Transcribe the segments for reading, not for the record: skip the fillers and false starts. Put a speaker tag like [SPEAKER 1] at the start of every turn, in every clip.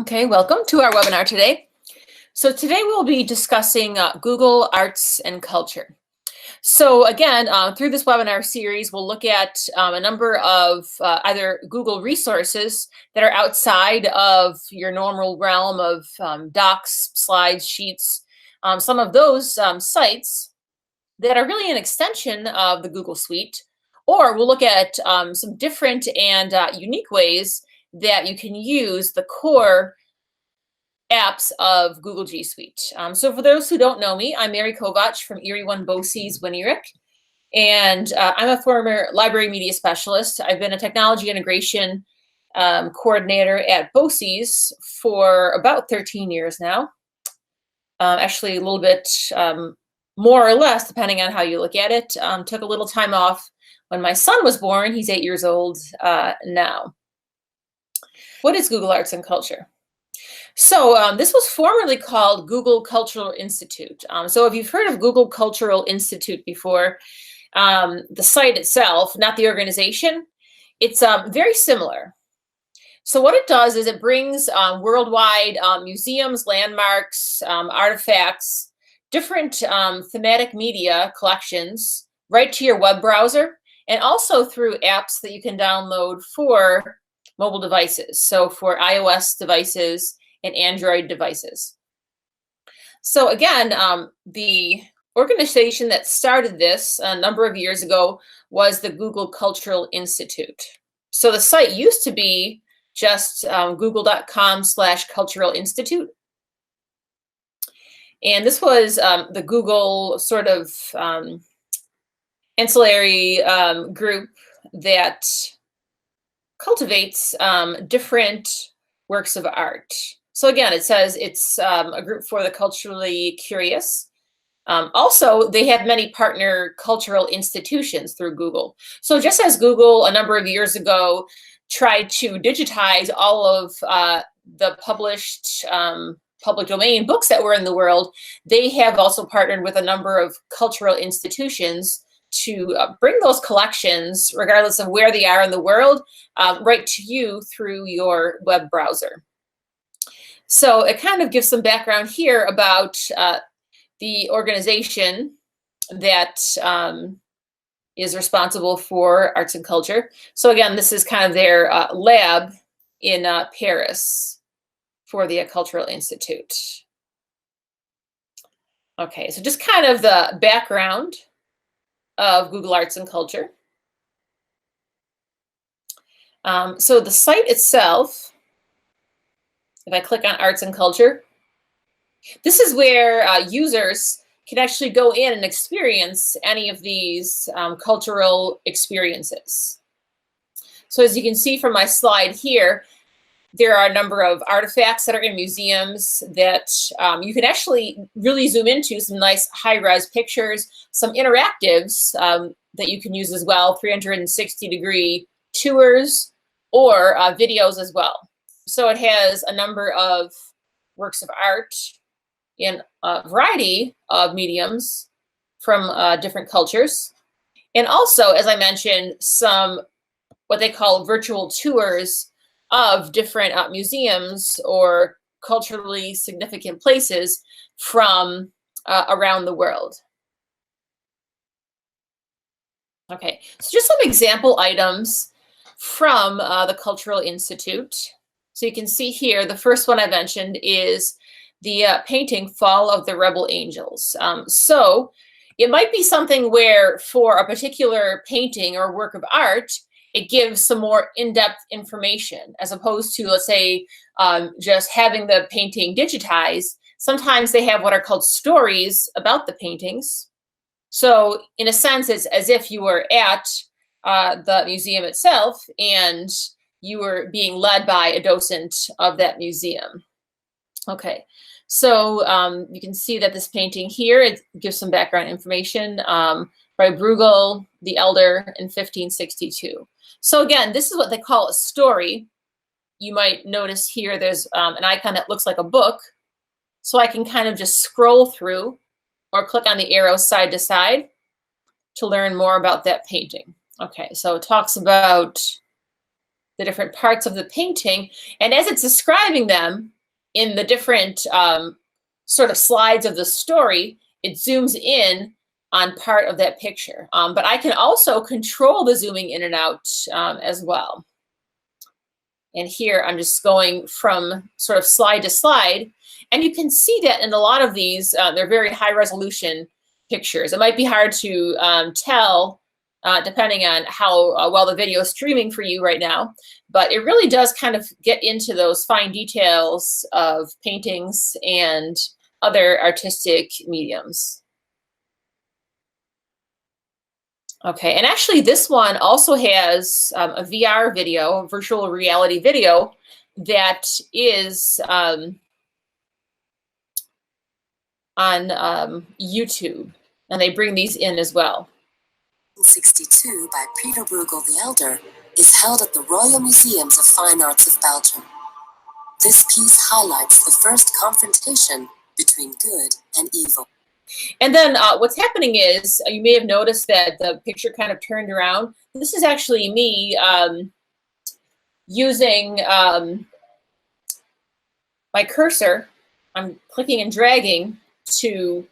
[SPEAKER 1] Okay, welcome to our webinar today. So today we'll be discussing Google Arts and Culture. So again, through this webinar series, we'll look at a number of either Google resources that are outside of your normal realm of docs, slides, sheets, some of those sites that are really an extension of the Google Suite, or we'll look at some different and unique ways that you can use the core apps of Google G Suite. So for those who don't know me, I'm Mary Kovach from Erie One BOCES Winnierick, and I'm a former library media specialist. I've been a technology integration coordinator at BOCES for about 13 years now. Actually, a little bit more or less, depending on how you look at it. Took a little time off when my son was born. He's 8 years old now. What is Google Arts and Culture? So this was formerly called Google Cultural Institute. So if you've heard of Google Cultural Institute before, the site itself, not the organization, it's very similar. So what it does is it brings worldwide museums, landmarks, artifacts, different thematic media collections right to your web browser, and also through apps that you can download for mobile devices. So for iOS devices and Android devices. So again, the organization that started this a number of years ago was the Google Cultural Institute. So the site used to be just google.com/cultural institute. And this was the Google sort of ancillary group that cultivates different works of art. So again, it says it's a group for the culturally curious. Also, they have many partner cultural institutions through Google. So just as Google a number of years ago tried to digitize all of the published public domain books that were in the world, they have also partnered with a number of cultural institutions to bring those collections, regardless of where they are in the world, right to you through your web browser. So it kind of gives some background here about the organization that is responsible for arts and culture. So again, this is kind of their lab in Paris for the Cultural Institute. Okay, so just kind of the background of Google Arts and Culture. So the site itself, if I click on Arts and Culture, this is where users can actually go in and experience any of these cultural experiences. So as you can see from my slide here, there are a number of artifacts that are in museums that you can actually really zoom into, some nice high-res pictures, some interactives that you can use as well, 360-degree tours or videos as well. So it has a number of works of art in a variety of mediums from different cultures. And also, as I mentioned, some what they call virtual tours of different museums or culturally significant places from around the world. Okay, so just some example items from the Cultural Institute. So you can see here, the first one I mentioned is the painting Fall of the Rebel Angels. So it might be something where for a particular painting or work of art, it gives some more in-depth information as opposed to, let's say, just having the painting digitized. Sometimes they have what are called stories about the paintings. So in a sense, it's as if you were at the museum itself and you were being led by a docent of that museum. Okay, so you can see that this painting here, it gives some background information by Bruegel the Elder in 1562. So again, this is what they call a story. You might notice here there's an icon that looks like a book. So I can kind of just scroll through or click on the arrow side to side to learn more about that painting. Okay, so it talks about the different parts of the painting. And as it's describing them in the different sort of slides of the story, it zooms in on part of that picture. But I can also control the zooming in and out as well. And here I'm just going from sort of slide to slide. And you can see that in a lot of these, they're very high resolution pictures. It might be hard to tell depending on how well the video is streaming for you right now, but it really does kind of get into those fine details of paintings and other artistic mediums. Okay, and actually this one also has a VR video, a virtual reality video, that is on YouTube, and they bring these in as well.
[SPEAKER 2] 1962 by Peter Bruegel the Elder is held at the Royal Museums of Fine Arts of Belgium. This piece highlights the first confrontation between good and evil.
[SPEAKER 1] And then what's happening is, you may have noticed that the picture kind of turned around. This is actually me using my cursor. I'm clicking and dragging to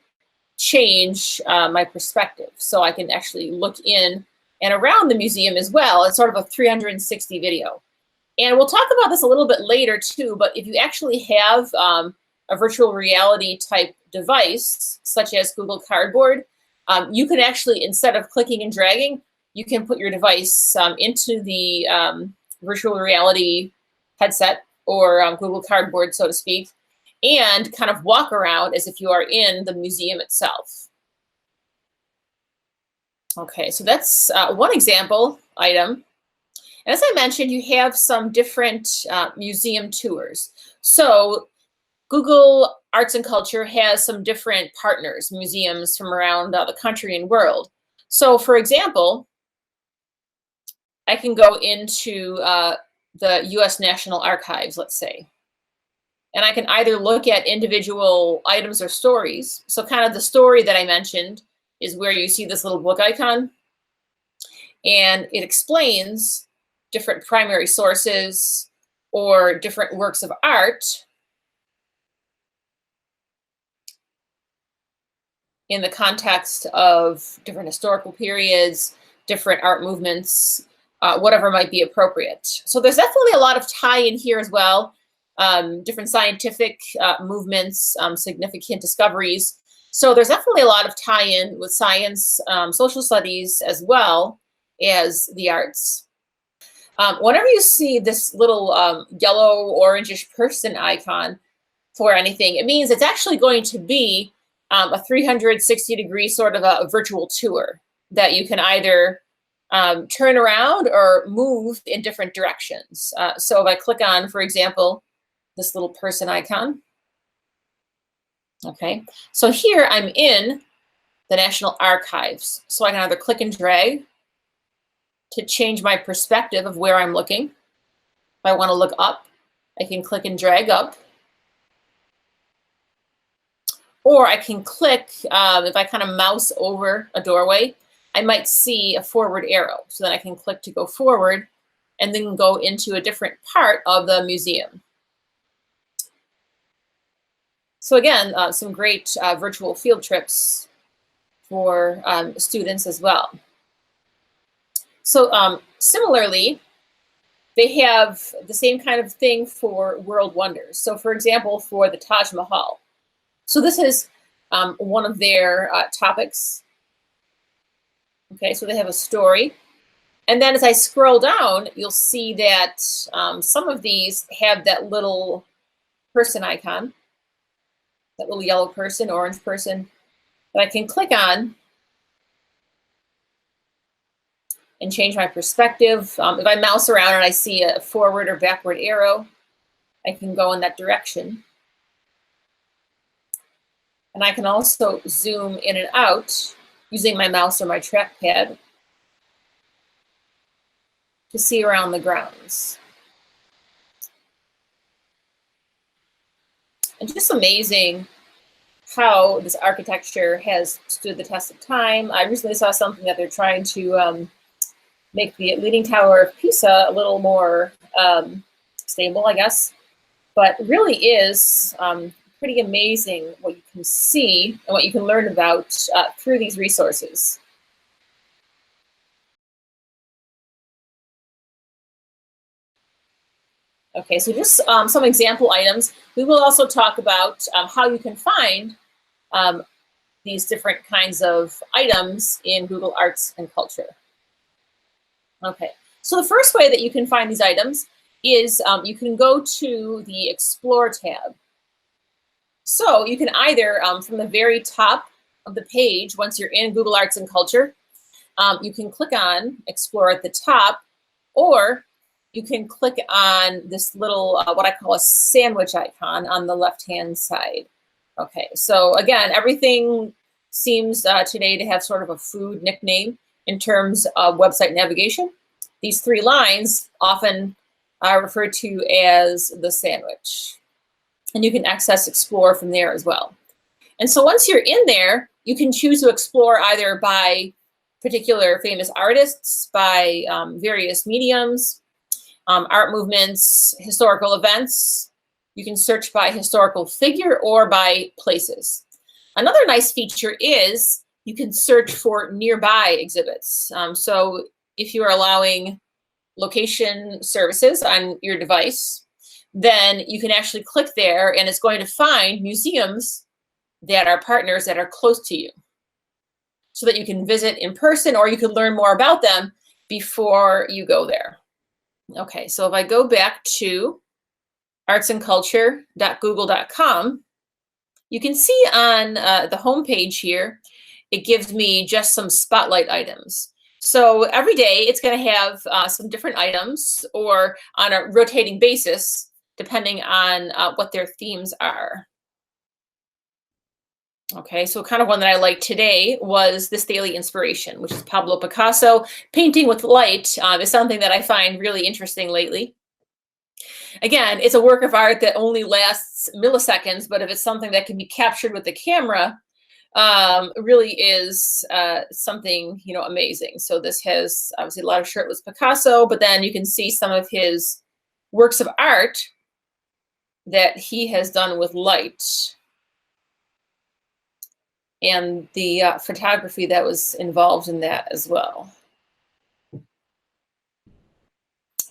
[SPEAKER 1] change my perspective. So I can actually look in and around the museum as well. It's sort of a 360 video. And we'll talk about this a little bit later too, but if you actually have a virtual reality type device, such as Google Cardboard, you can actually, instead of clicking and dragging, you can put your device into the virtual reality headset or Google Cardboard, so to speak, and kind of walk around as if you are in the museum itself. Okay, so that's one example item. And as I mentioned, you have some different museum tours. So Google Arts and Culture has some different partners, museums from around the country and world. So for example, I can go into the US National Archives, let's say. And I can either look at individual items or stories. So kind of the story that I mentioned is where you see this little book icon. And it explains different primary sources or different works of art in the context of different historical periods, different art movements, whatever might be appropriate. So there's definitely a lot of tie-in here as well. Different scientific movements, significant discoveries. So there's definitely a lot of tie-in with science, social studies, as well as the arts. Whenever you see this little yellow orangish person icon for anything, it means it's actually going to be a 360-degree sort of a virtual tour that you can either turn around or move in different directions. So if I click on, for example, this little person icon. Okay, so here I'm in the National Archives. So I can either click and drag to change my perspective of where I'm looking. If I want to look up, I can click and drag up. Or I can click, if I kind of mouse over a doorway, I might see a forward arrow. So then I can click to go forward and then go into a different part of the museum. So again, some great virtual field trips for students as well. So similarly, they have the same kind of thing for world wonders. So for example, for the Taj Mahal. So this is one of their topics. Okay, so they have a story. And then as I scroll down, you'll see that some of these have that little person icon, that little yellow person, orange person, that I can click on and change my perspective. If I mouse around and I see a forward or backward arrow, I can go in that direction. And I can also zoom in and out using my mouse or my trackpad to see around the grounds. And just amazing how this architecture has stood the test of time. I recently saw something that they're trying to make the Leaning Tower of Pisa a little more stable, I guess. But really is pretty amazing what you can see and what you can learn about through these resources. Okay, so just some example items. We will also talk about how you can find these different kinds of items in Google Arts and Culture. Okay, so the first way that you can find these items is you can go to the Explore tab. So you can either, from the very top of the page, once you're in Google Arts and Culture, you can click on Explore at the top, or you can click on this little, what I call a sandwich icon on the left-hand side. Okay, so again, everything seems today to have sort of a food nickname in terms of website navigation. These three lines often are referred to as the sandwich. And you can access Explore from there as well. And so once you're in there, you can choose to explore either by particular famous artists, by various mediums, art movements, historical events. You can search by historical figure or by places. Another nice feature is you can search for nearby exhibits. So if you're allowing location services on your device, then you can actually click there and it's going to find museums that are partners that are close to you so that you can visit in person or you can learn more about them before you go there. Okay, so if I go back to artsandculture.google.com, you can see on the home page here, it gives me just some spotlight items. So every day it's going to have some different items or on a rotating basis, depending on what their themes are. Okay, so kind of one that I liked today was this daily inspiration, which is Pablo Picasso. Painting with light is something that I find really interesting lately. Again, it's a work of art that only lasts milliseconds, but if it's something that can be captured with the camera, really is something, you know, amazing. So this has obviously a lot of shirtless Picasso, but then you can see some of his works of art that he has done with light and the photography that was involved in that as well.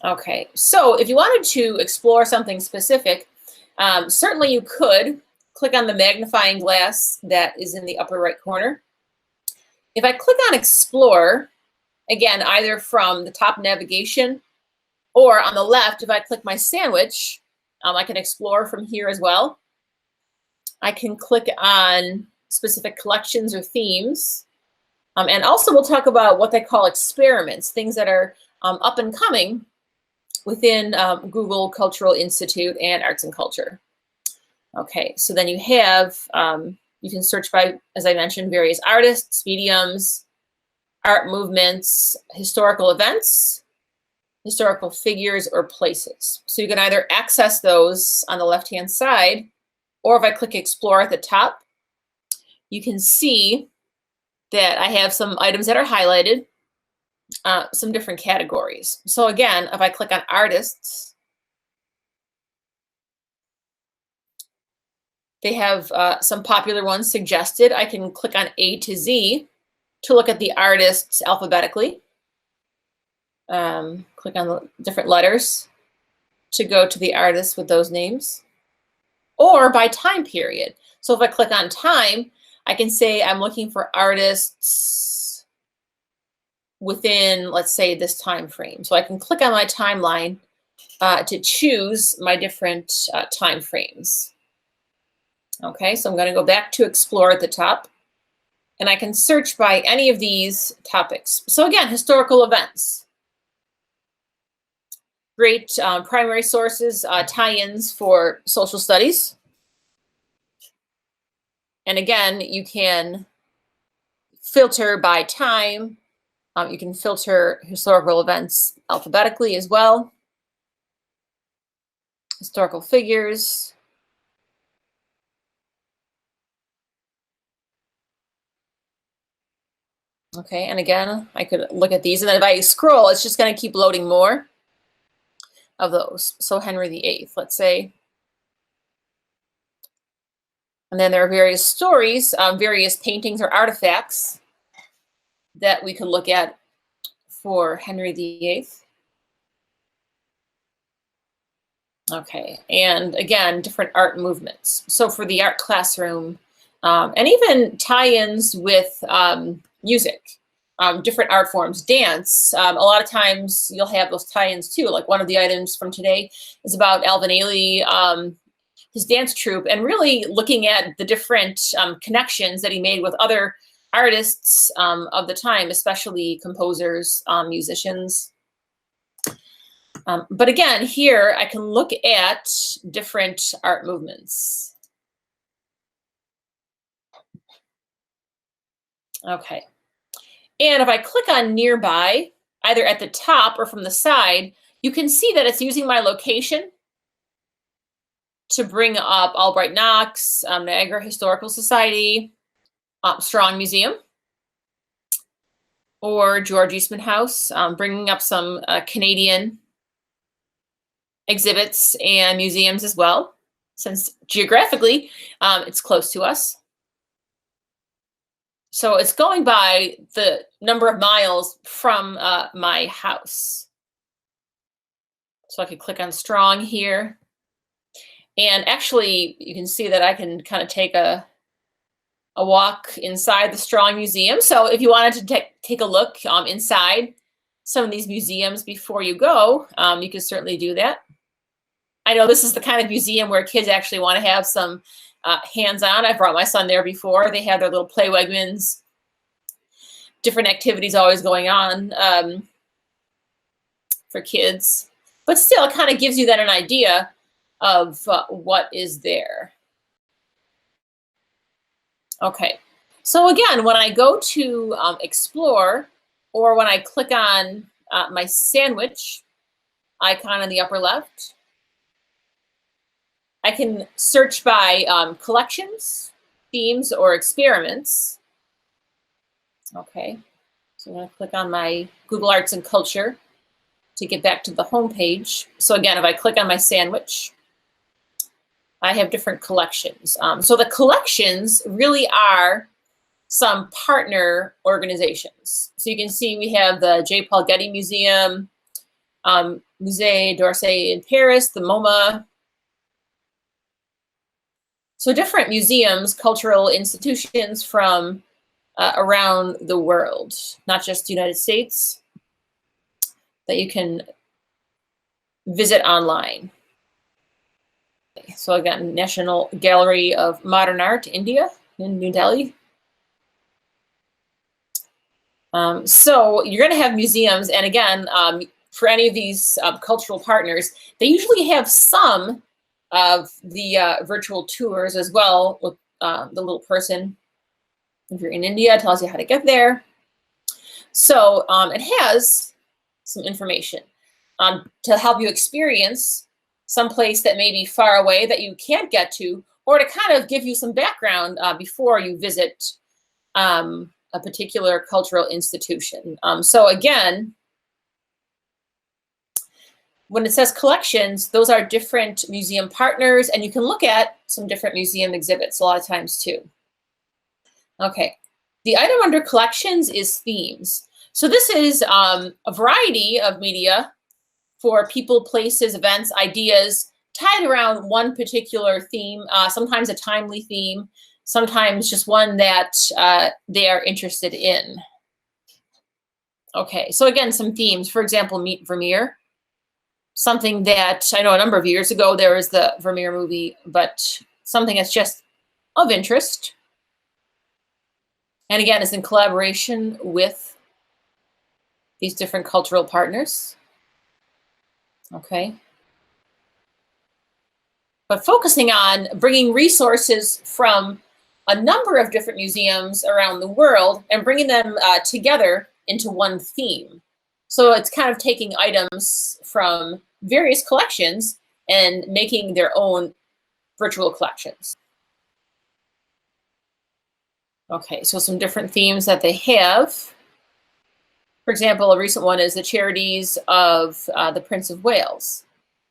[SPEAKER 1] Okay, so if you wanted to explore something specific, certainly you could click on the magnifying glass that is in the upper right corner. If I click on Explore, again, either from the top navigation or on the left, if I click my sandwich, I can explore from here as well. I can click on specific collections or themes. And also we'll talk about what they call experiments, things that are up and coming within Google Cultural Institute and Arts and Culture. Okay, so then you have, you can search by, as I mentioned, various artists, mediums, art movements, historical events, historical figures, or places. So you can either access those on the left-hand side, or if I click Explore at the top, you can see that I have some items that are highlighted, some different categories. So again, if I click on artists, they have some popular ones suggested. I can click on A to Z to look at the artists alphabetically. Click on the different letters to go to the artists with those names. Or by time period. So if I click on time, I can say I'm looking for artists within, let's say, this time frame. So I can click on my timeline to choose my different time frames. Okay, so I'm going to go back to Explore at the top, and I can search by any of these topics. So again, historical events. Great primary sources, tie-ins for social studies. And again, you can filter by time. You can filter historical events alphabetically as well. Historical figures. Okay, and again, I could look at these, and then if I scroll, it's just going to keep loading more of those. So Henry VIII, let's say. And then there are various stories, various paintings or artifacts that we could look at for Henry VIII. Okay, and again, different art movements. So for the art classroom, and even tie-ins with music, different art forms, dance. A lot of times you'll have those tie-ins too. Like one of the items from today is about Alvin Ailey, his dance troupe, and really looking at the different connections that he made with other artists of the time, especially composers, musicians. But again, here I can look at different art movements. Okay. And if I click on nearby, either at the top or from the side, you can see that it's using my location to bring up Albright Knox, Niagara Historical Society, Strong Museum, or George Eastman House, bringing up some Canadian exhibits and museums as well, since geographically it's close to us. So it's going by the number of miles from my house. So I could click on Strong here. And actually, you can see that I can kind of take a walk inside the Strong Museum. So if you wanted to take a look inside some of these museums before you go, you can certainly do that. I know this is the kind of museum where kids actually want to have some hands-on. I brought my son there before. They have their little play Wegmans, different activities always going on for kids. But still, it kind of gives you then an idea of what is there. Okay, so again, when I go to explore, or when I click on my sandwich icon in the upper left, I can search by collections, themes, or experiments. Okay, so I'm going to click on my Google Arts and Culture to get back to the home page. So again, if I click on my sandwich, I have different collections. So the collections really are some partner organizations. So you can see we have the J. Paul Getty Museum, Musée d'Orsay in Paris, the MoMA. So different museums, cultural institutions from around the world, not just the United States, that you can visit online. So again, National Gallery of Modern Art, India, in New Delhi. So you're going to have museums, and again, for any of these cultural partners, they usually have some of the virtual tours as well with the little person. If you're in India, it tells you how to get there. So it has some information to help you experience some place that may be far away that you can't get to, or to kind of give you some background before you visit a particular cultural institution. So again, when it says collections, those are different museum partners, and you can look at some different museum exhibits a lot of times too. Okay, the item under collections is themes. So this is a variety of media for people, places, events, ideas tied around one particular theme, sometimes a timely theme, sometimes just one that they are interested in. Okay, so again, some themes. For example, Meet Vermeer. Something that I know a number of years ago there was the Vermeer movie, but something that's just of interest. And again, is in collaboration with these different cultural partners. Okay. But focusing on bringing resources from a number of different museums around the world and bringing them together into one theme. So it's kind of taking items from various collections and making their own virtual collections. Okay, so some different themes that they have. For example, a recent one is the charities of the Prince of Wales.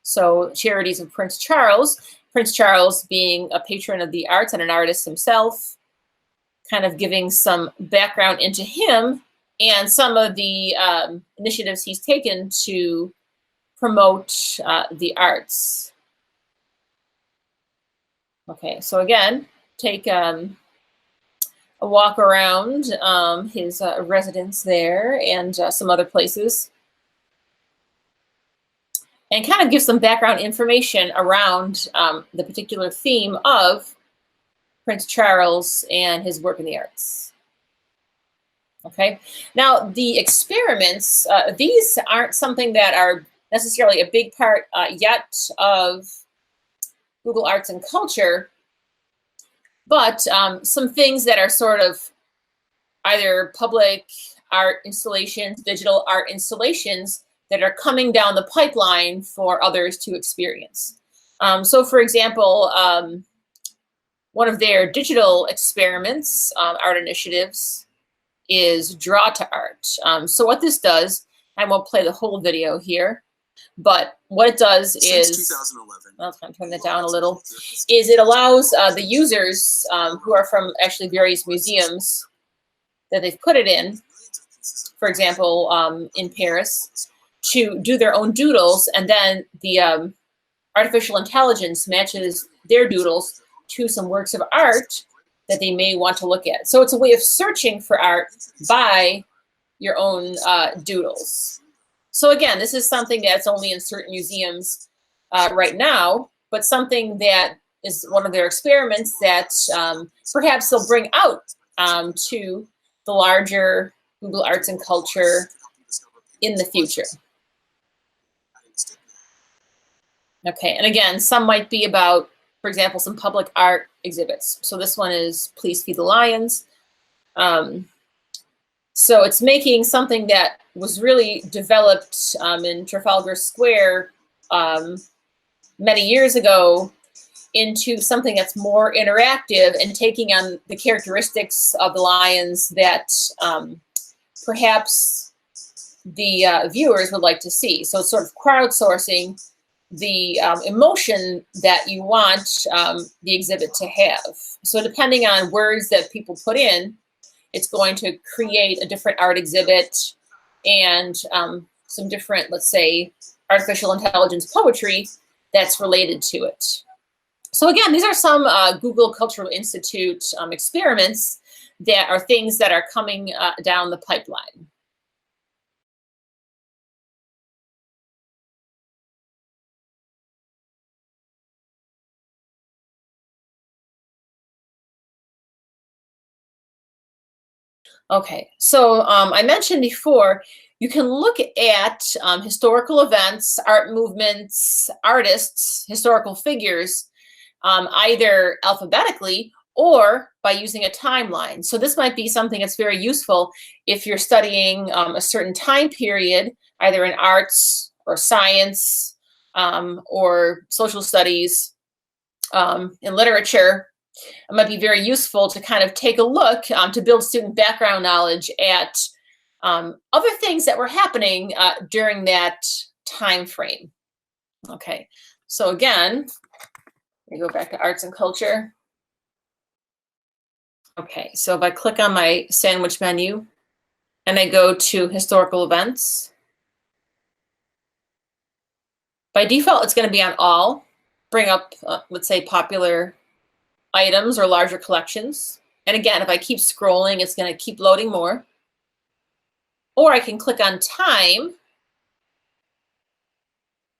[SPEAKER 1] So charities of Prince Charles being a patron of the arts and an artist himself, kind of giving some background into him and some of the initiatives he's taken to promote the arts. Okay, so again, take a walk around his residence there and some other places, and kind of give some background information around the particular theme of Prince Charles and his work in the arts. Okay, now the experiments, these aren't something that are necessarily a big part yet of Google Arts and Culture, but some things that are sort of either public art installations, digital art installations that are coming down the pipeline for others to experience. So for example, one of their digital experiments, art initiatives, is Draw to Art. So what this does, I won't play the whole video here, but what it does is,
[SPEAKER 3] Since 2011,
[SPEAKER 1] I'll kind of turn that down a little, is it allows the users who are from actually various museums that they've put it in, for example, in Paris, to do their own doodles, and then the artificial intelligence matches their doodles to some works of art that they may want to look at. So it's a way of searching for art by your own doodles. So again, this is something that's only in certain museums right now, but something that is one of their experiments that perhaps they'll bring out to the larger Google Arts and Culture in the future. Okay, and again, some might be about, for example, some public art exhibits. So this one is Please Feed the Lions. So it's making something that was really developed in Trafalgar Square many years ago into something that's more interactive and taking on the characteristics of the lions that perhaps the viewers would like to see. So it's sort of crowdsourcing the emotion that you want the exhibit to have. So depending on words that people put in, it's going to create a different art exhibit and some different, let's say, artificial intelligence poetry that's related to it. So again, these are some Google Cultural Institute experiments that are things that are coming down the pipeline. Okay, so I mentioned before, you can look at historical events, art movements, artists, historical figures, either alphabetically or by using a timeline. So this might be something that's very useful if you're studying a certain time period, either in arts or science or social studies, in literature. It might be very useful to kind of take a look to build student background knowledge at other things that were happening during that time frame. Okay, so again, we go back to arts and culture. Okay, so if I click on my sandwich menu and I go to historical events, by default, it's going to be on all. Bring up, let's say, popular items or larger collections. And again, if I keep scrolling, it's going to keep loading more. Or I can click on time,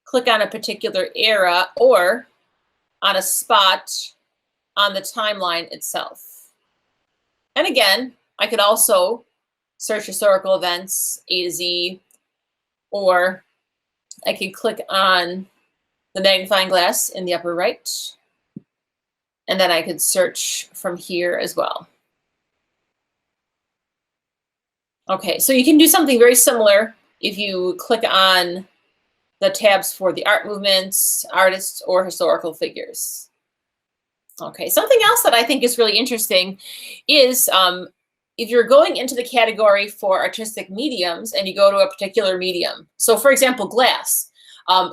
[SPEAKER 1] click on a particular era or on a spot on the timeline itself. And again, I could also search historical events, A to Z, or I could click on the magnifying glass in the upper right. And then I could search from here as well. Okay, so you can do something very similar if you click on the tabs for the art movements, artists, or historical figures. Okay, something else that I think is really interesting is if you're going into the category for artistic mediums and you go to a particular medium, so for example, glass,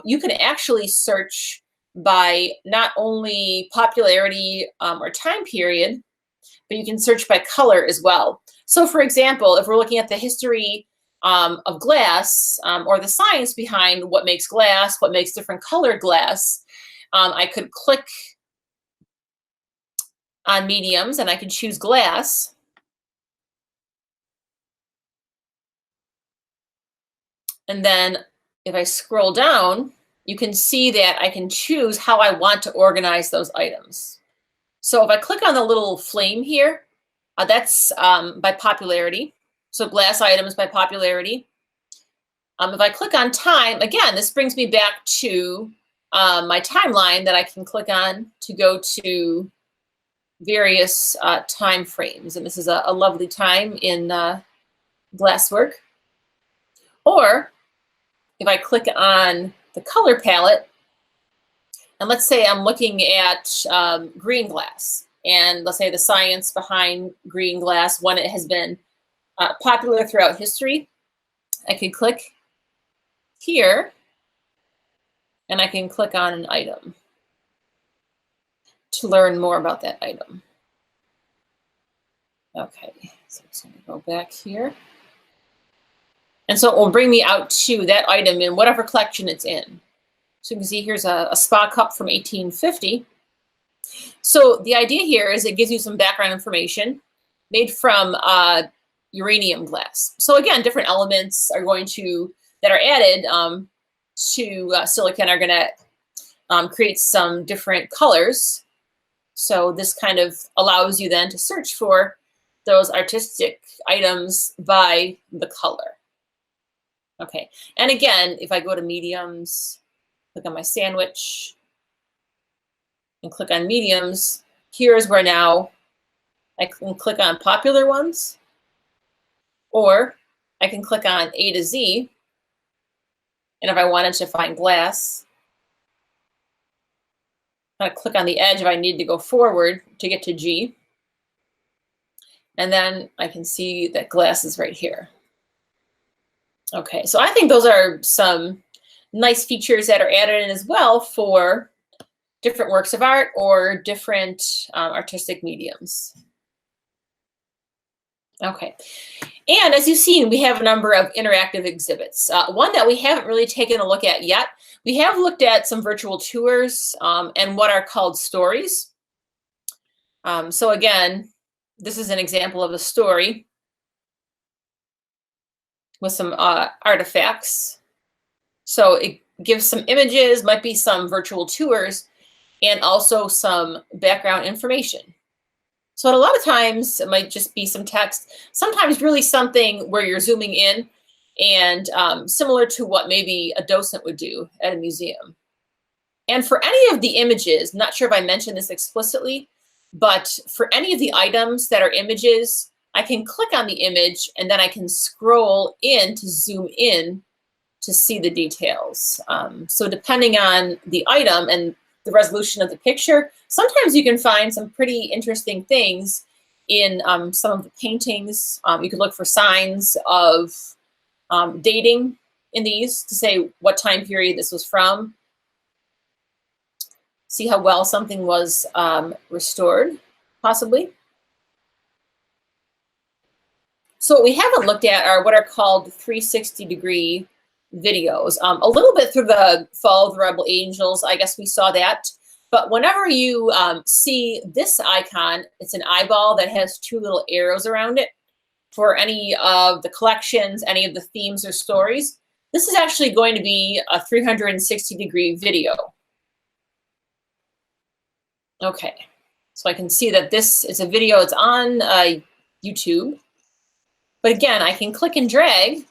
[SPEAKER 1] you can actually search by not only popularity or time period, but you can search by color as well. So for example, if we're looking at the history of glass or the science behind what makes glass, what makes different colored glass, I could click on mediums and I can choose glass. And then if I scroll down, you can see that I can choose how I want to organize those items. So if I click on the little flame here, that's by popularity. So glass items by popularity. If I click on time, again, this brings me back to my timeline that I can click on to go to various time frames. And this is a lovely time in glasswork. Or if I click on the color palette, and let's say I'm looking at green glass, and let's say the science behind green glass, when it has been popular throughout history, I can click here, and I can click on an item to learn more about that item. Okay, so I'm just going to go back here. And so it will bring me out to that item in whatever collection it's in. So you can see here's a spa cup from 1850. So the idea here is it gives you some background information made from uranium glass. So again, different elements are going to, that are added to silicon are going to create some different colors. So this kind of allows you then to search for those artistic items by the color. Okay, and again, if I go to mediums, click on my sandwich, and click on mediums, here's where now I can click on popular ones, or I can click on A to Z, and if I wanted to find glass, I'm going to click on the edge if I need to go forward to get to G, and then I can see that glass is right here. Okay, so I think those are some nice features that are added in as well for different works of art or different artistic mediums. Okay, and as you've seen, we have a number of interactive exhibits. One that we haven't really taken a look at yet, we have looked at some virtual tours and what are called stories. So again, this is an example of a story with some artifacts. So it gives some images, might be some virtual tours, and also some background information. So a lot of times it might just be some text, sometimes really something where you're zooming in and similar to what maybe a docent would do at a museum. And for any of the images, not sure if I mentioned this explicitly, but for any of the items that are images, I can click on the image and then I can scroll in to zoom in to see the details. So depending on the item and the resolution of the picture, sometimes you can find some pretty interesting things in some of the paintings. You could look for signs of dating in these to say what time period this was from. See how well something was restored, possibly. So what we haven't looked at are what are called 360-degree videos. A little bit through the Fall of the Rebel Angels, I guess we saw that. But whenever you see this icon, it's an eyeball that has two little arrows around it for any of the collections, any of the themes or stories. This is actually going to be a 360-degree video. Okay, so I can see that this is a video, it's on YouTube. But again, I can click and drag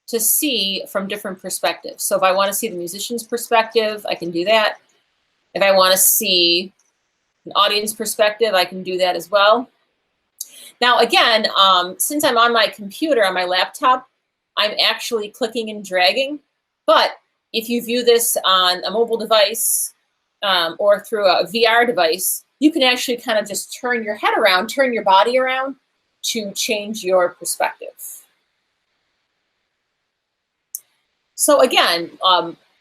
[SPEAKER 1] to see from different perspectives. So if I want to see the musician's perspective, I can do that. If I want to see an audience perspective, I can do that as well. Now again, since I'm on my computer, on my laptop, I'm actually clicking and dragging. But if you view this on a mobile device or through a VR device, you can actually kind of just turn your head around, turn your body around to change your perspective. So again,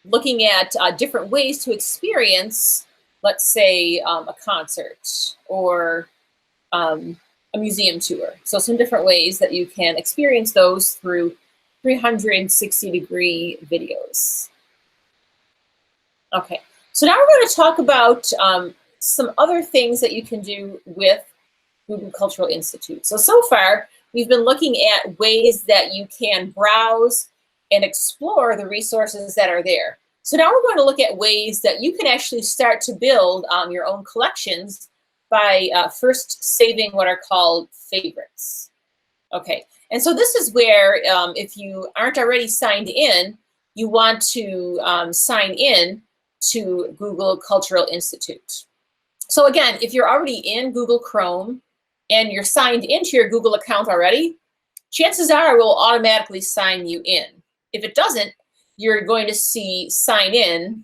[SPEAKER 1] looking at different ways to experience, let's say, a concert or a museum tour. So some different ways that you can experience those through 360-degree videos. Okay, so now we're going to talk about some other things that you can do with Google Cultural Institute. So far, we've been looking at ways that you can browse and explore the resources that are there. So now we're going to look at ways that you can actually start to build your own collections by first saving what are called favorites. Okay, and so this is where if you aren't already signed in, you want to sign in to Google Cultural Institute. So again, if you're already in Google Chrome and you're signed into your Google account already, chances are it will automatically sign you in. If it doesn't, you're going to see sign in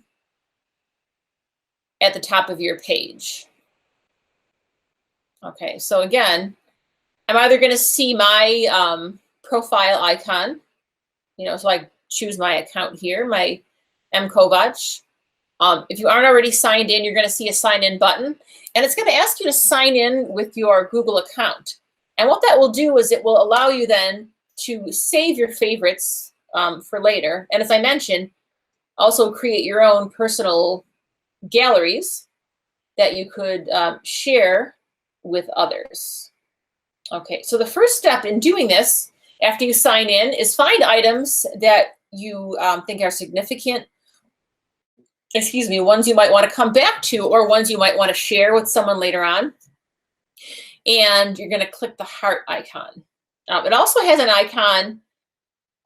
[SPEAKER 1] at the top of your page. Okay, so again, I'm either going to see my profile icon, so I choose my account here, my M. Kovach. If you aren't already signed in, you're going to see a sign in button, and it's going to ask you to sign in with your Google account. And what that will do is it will allow you then to save your favorites for later. And as I mentioned, also create your own personal galleries that you could share with others. Okay, so the first step in doing this after you sign in is find items that you think are significant, ones you might want to come back to or ones you might want to share with someone later on. And you're going to click the heart icon. It also has an icon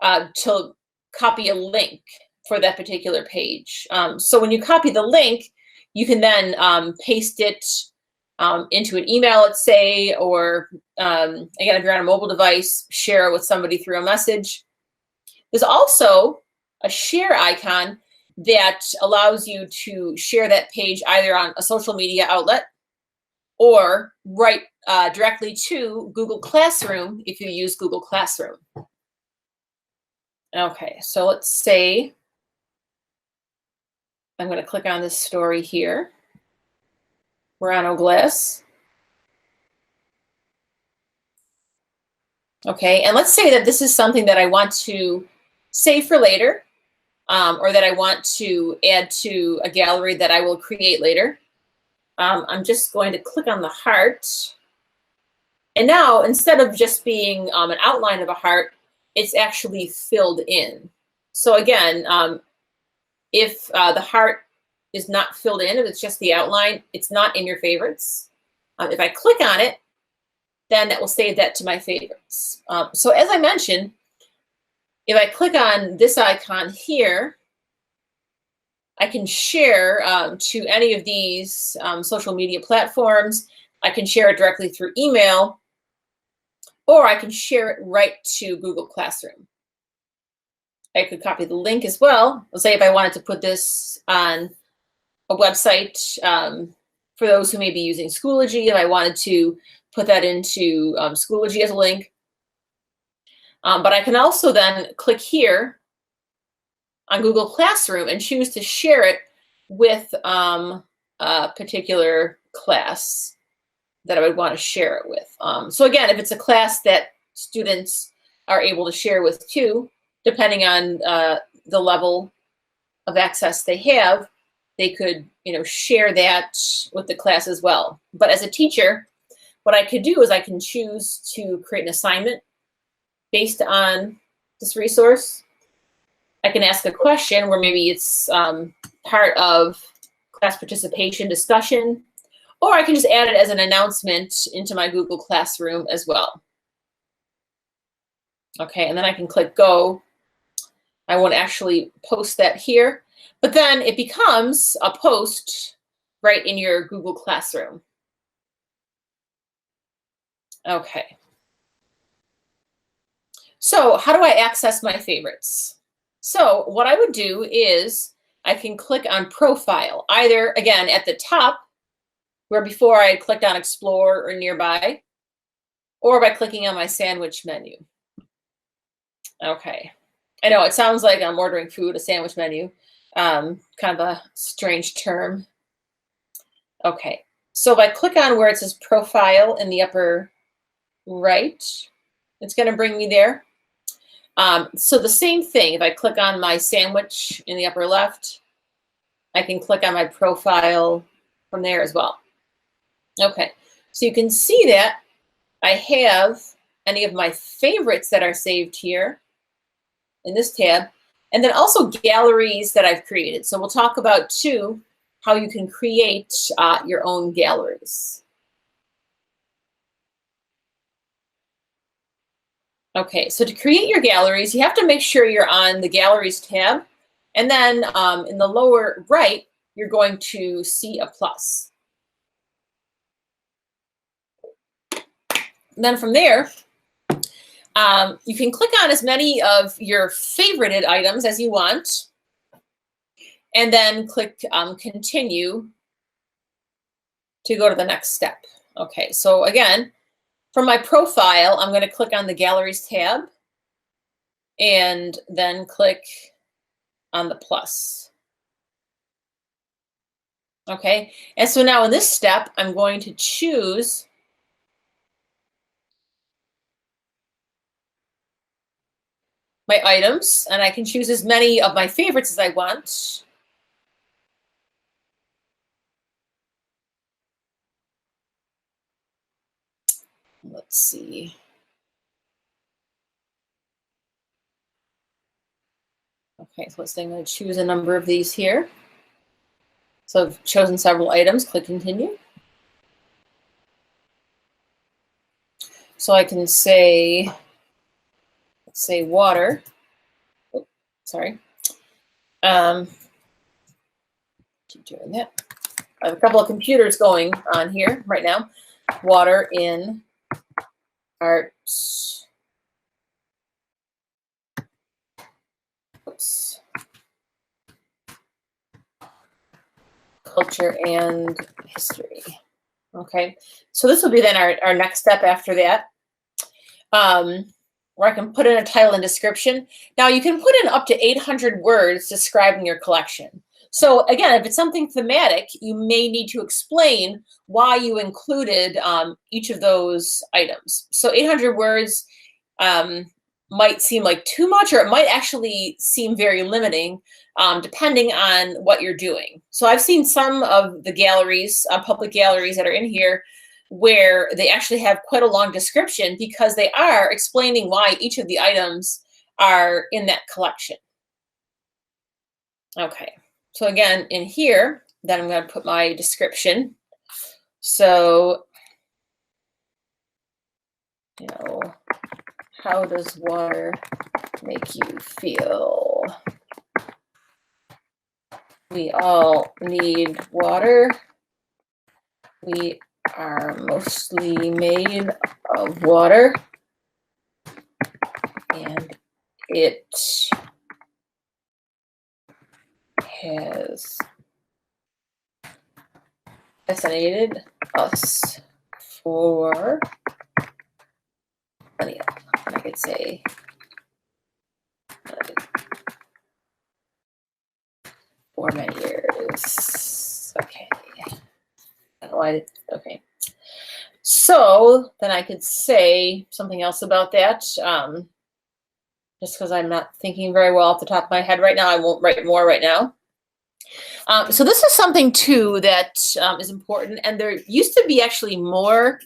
[SPEAKER 1] to copy a link for that particular page. So when you copy the link, you can then paste it into an email, let's say, or again, if you're on a mobile device, share it with somebody through a message. There's also a share icon that allows you to share that page either on a social media outlet or right directly to Google Classroom if you use Google Classroom. Okay, so let's say I'm going to click on this story here. Murano Glass. Okay, and let's say that this is something that I want to save for later, or that I want to add to a gallery that I will create later. I'm just going to click on the heart. And now, instead of just being an outline of a heart, it's actually filled in. So again, if the heart is not filled in, if it's just the outline, it's not in your favorites. If I click on it, then that will save that to my favorites. So as I mentioned, if I click on this icon here, I can share to any of these social media platforms. I can share it directly through email, or I can share it right to Google Classroom. I could copy the link as well. Let's say if I wanted to put this on a website for those who may be using Schoology, if I wanted to put that into Schoology as a link. But I can also then click here on Google Classroom and choose to share it with a particular class that I would want to share it with. So again, if it's a class that students are able to share with too, depending on the level of access they have, they could share that with the class as well. But as a teacher, what I could do is I can choose to create an assignment based on this resource. I can ask a question where maybe it's part of class participation discussion, or I can just add it as an announcement into my Google Classroom as well. Okay, and then I can click go. I won't actually post that here, but then it becomes a post right in your Google Classroom. Okay. So how do I access my favorites? So what I would do is I can click on Profile, either, again, at the top, where before I had clicked on Explore or Nearby, or by clicking on my sandwich menu. Okay. I know it sounds like I'm ordering food, a sandwich menu. Kind of a strange term. Okay. So if I click on where it says Profile in the upper right, it's going to bring me there. So the same thing, if I click on my sandwich in the upper left, I can click on my profile from there as well. Okay, so you can see that I have any of my favorites that are saved here in this tab, and then also galleries that I've created. So we'll talk about too, how you can create your own galleries. Okay, so to create your galleries, you have to make sure you're on the Galleries tab. And then in the lower right, you're going to see a plus. And then from there, you can click on as many of your favorited items as you want. And then click Continue to go to the next step. Okay, so again, from my profile, I'm going to click on the Galleries tab and then click on the plus. Okay, and so now in this step, I'm going to choose my items, and I can choose as many of my favorites as I want. Let's see. Okay, so let's say I'm going to choose a number of these here. So I've chosen several items, click Continue. So I can say, let's say water. Oh, sorry. Keep doing that. I have a couple of computers going on here right now. Water in arts. Oops. Culture and history. Okay, so this will be then our next step after that, where I can put in a title and description. Now you can put in up to 800 words describing your collection. So again, if it's something thematic, you may need to explain why you included each of those items. So 800 words might seem like too much, or it might actually seem very limiting, depending on what you're doing. So I've seen some of the galleries, public galleries that are in here, where they actually have quite a long description because they are explaining why each of the items are in that collection. Okay, so again, in here, then I'm going to put my description. So, you know, how does water make you feel? We all need water. We are mostly made of water, and it has fascinated us for millennia. I could say for many years. Okay. I don't know why. Okay. So then I could say something else about that. Just because I'm not thinking very well off the top of my head right now, I won't write more right now. So this is something too that is important, and there used to be actually more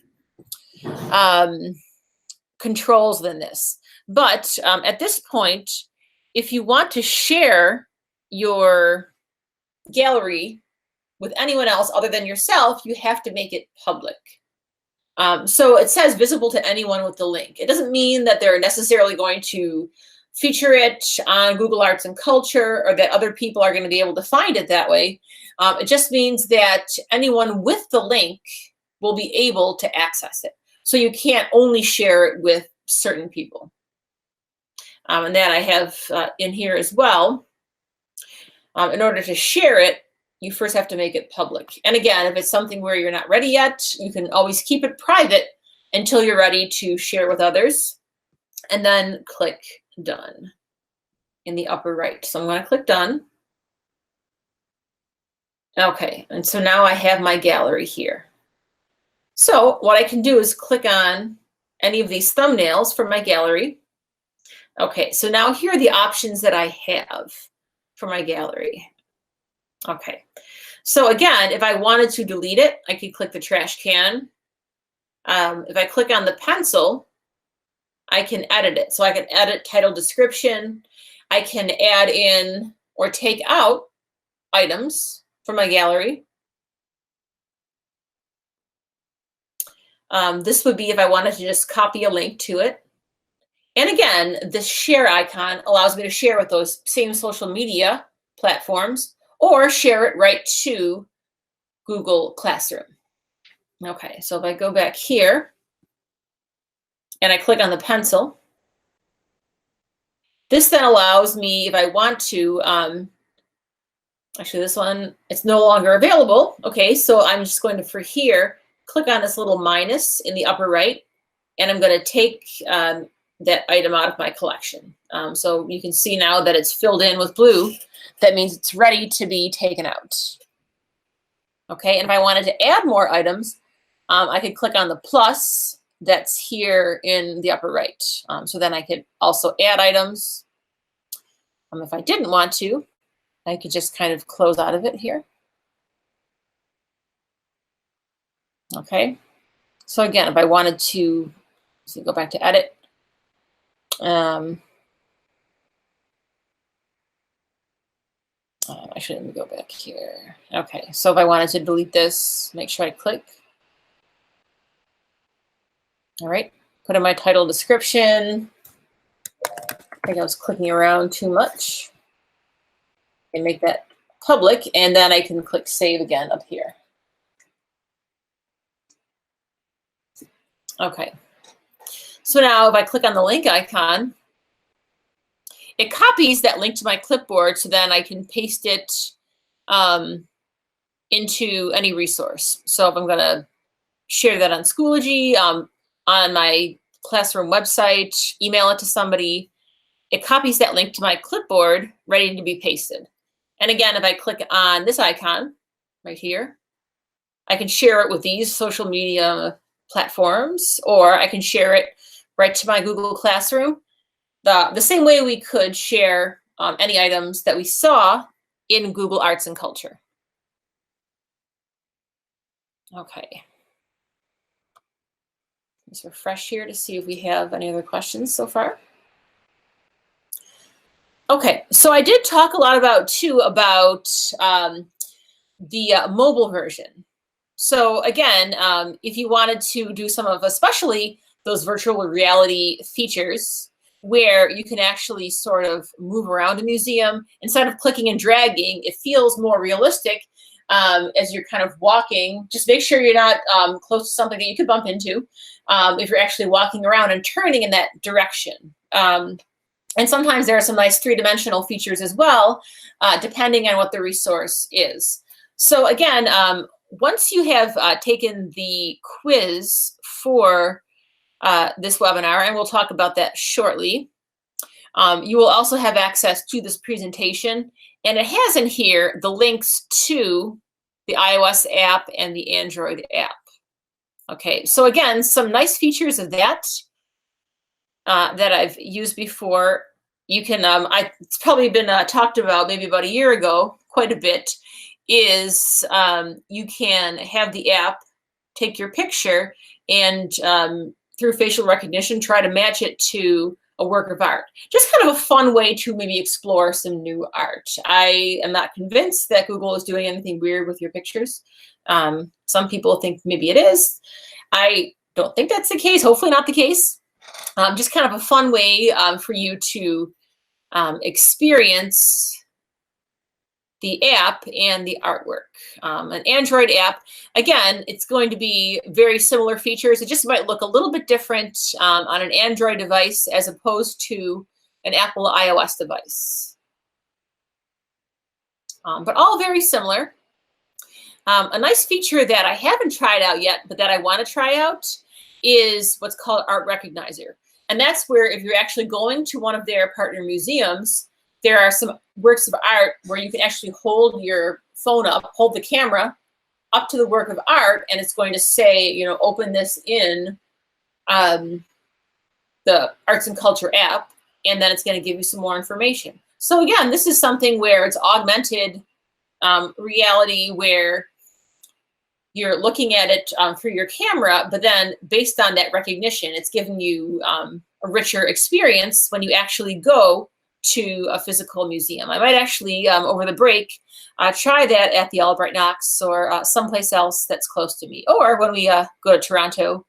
[SPEAKER 1] controls than this. But at this point, if you want to share your gallery with anyone else other than yourself, you have to make it public. So it says visible to anyone with the link. It doesn't mean that they're necessarily going to feature it on Google Arts and Culture, or that other people are going to be able to find it that way. It just means that anyone with the link will be able to access it. So you can't only share it with certain people. And that I have in here as well. In order to share it, you first have to make it public. And again, if it's something where you're not ready yet, you can always keep it private until you're ready to share with others. And then click Done in the upper right. So I'm going to click Done. Okay, and so now I have my gallery here. So what I can do is click on any of these thumbnails from my gallery. Okay, so now here are the options that I have for my gallery. Okay, so again, if I wanted to delete it, I could click the trash can. If I click on the pencil, I can edit it. So I can edit title description. I can add in or take out items from my gallery. This would be if I wanted to just copy a link to it. And again, this share icon allows me to share with those same social media platforms or share it right to Google Classroom. Okay, so if I go back here and I click on the pencil, this then allows me, if I want to, actually this one, it's no longer available. Okay, so I'm just going to, for here, click on this little minus in the upper right, and I'm going to take that item out of my collection. So you can see now that it's filled in with blue. That means it's ready to be taken out. Okay, and if I wanted to add more items, I could click on the plus that's here in the upper right. So then I could also add items. If I didn't want to, I could just kind of close out of it here. Okay, so again, if I wanted to, so go back to edit. Actually, let me go back here. Okay, so if I wanted to delete this, make sure I click. All right, put in my title description. I think I was clicking around too much. And make that public, and then I can click save again up here. Okay, so now if I click on the link icon, it copies that link to my clipboard, so then I can paste it into any resource. So if I'm going to share that on Schoology, on my classroom website, email it to somebody, it copies that link to my clipboard, ready to be pasted. And again, if I click on this icon right here, I can share it with these social media platforms, or I can share it right to my Google Classroom. The same way we could share any items that we saw in Google Arts and Culture. Okay. Let's refresh here to see if we have any other questions so far. Okay, so I did talk a lot about the mobile version. So again, if you wanted to do some of, especially those virtual reality features, where you can actually sort of move around a museum, instead of clicking and dragging, it feels more realistic as you're kind of walking. Just make sure you're not close to something that you could bump into if you're actually walking around and turning in that direction. And sometimes there are some nice three-dimensional features as well, depending on what the resource is. So again, once you have taken the quiz for this webinar, and we'll talk about that shortly, you will also have access to this presentation. And it has in here the links to the iOS app and the Android app. Okay, so again, some nice features of that that I've used before. You can, it's probably been talked about maybe about a year ago, quite a bit, is you can have the app take your picture and through facial recognition, try to match it to a work of art. Just kind of a fun way to maybe explore some new art. I am not convinced that Google is doing anything weird with your pictures. Some people think maybe it is. I don't think that's the case, hopefully not the case. Just kind of a fun way for you to experience the app and the artwork. An Android app, again, it's going to be very similar features. It just might look a little bit different on an Android device as opposed to an Apple iOS device. but all very similar. A nice feature that I haven't tried out yet, but that I want to try out is what's called Art Recognizer. And that's where if you're actually going to one of their partner museums, there are some works of art where you can actually hold your phone up, hold the camera up to the work of art, and it's going to say, you know, open this in the Arts and Culture app, and then it's going to give you some more information. So again, this is something where it's augmented reality, where you're looking at it through your camera, but then based on that recognition, it's giving you a richer experience when you actually go to a physical museum. I might actually, over the break, try that at the Albright Knox or someplace else that's close to me, or when we go to Toronto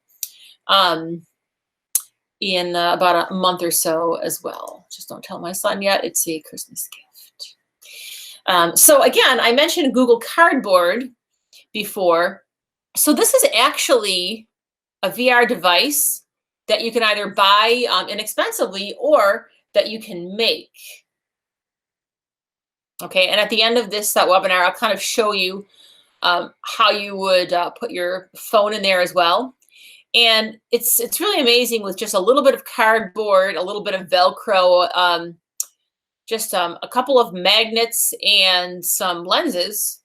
[SPEAKER 1] in about a month or so as well. Just don't tell my son yet. It's a Christmas gift. So again, I mentioned Google Cardboard before. So this is actually a VR device that you can either buy inexpensively or that you can make. Okay, and at the end of this webinar, I'll kind of show you how you would put your phone in there as well. And it's really amazing with just a little bit of cardboard, a little bit of Velcro, just a couple of magnets and some lenses,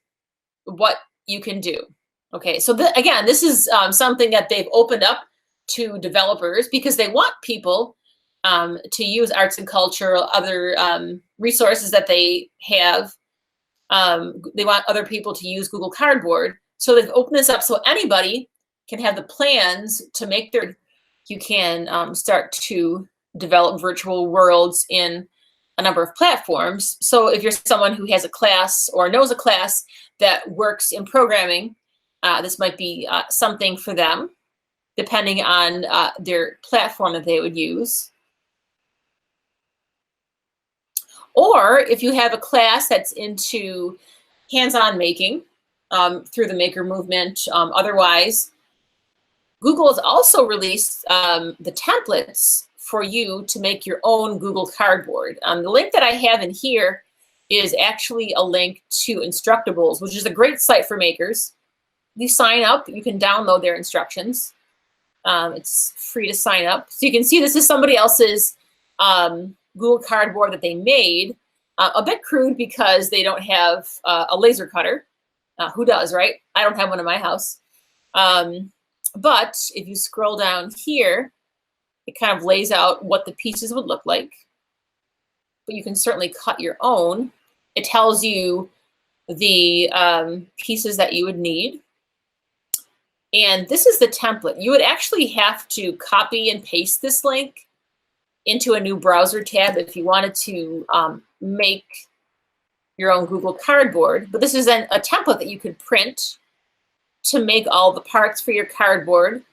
[SPEAKER 1] what you can do. Okay, so again, this is something that they've opened up to developers because they want people to use arts and culture, other resources that they have. They want other people to use Google Cardboard. So they've opened this up so anybody can have the plans to make you can start to develop virtual worlds in a number of platforms. So if you're someone who has a class or knows a class that works in programming, this might be something for them, depending on their platform that they would use. Or if you have a class that's into hands-on making through the maker movement, otherwise, Google has also released the templates for you to make your own Google Cardboard. The link that I have in here is actually a link to Instructables, which is a great site for makers. You sign up, you can download their instructions. It's free to sign up. So you can see this is somebody else's Google Cardboard that they made. A bit crude because they don't have a laser cutter. Who does, right? I don't have one in my house. But if you scroll down here, it kind of lays out what the pieces would look like. But you can certainly cut your own. It tells you the pieces that you would need. And this is the template. You would actually have to copy and paste this link into a new browser tab if you wanted to make your own Google Cardboard. But this is a template that you could print to make all the parts for your cardboard.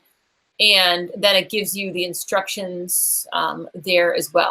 [SPEAKER 1] And then it gives you the instructions there as well.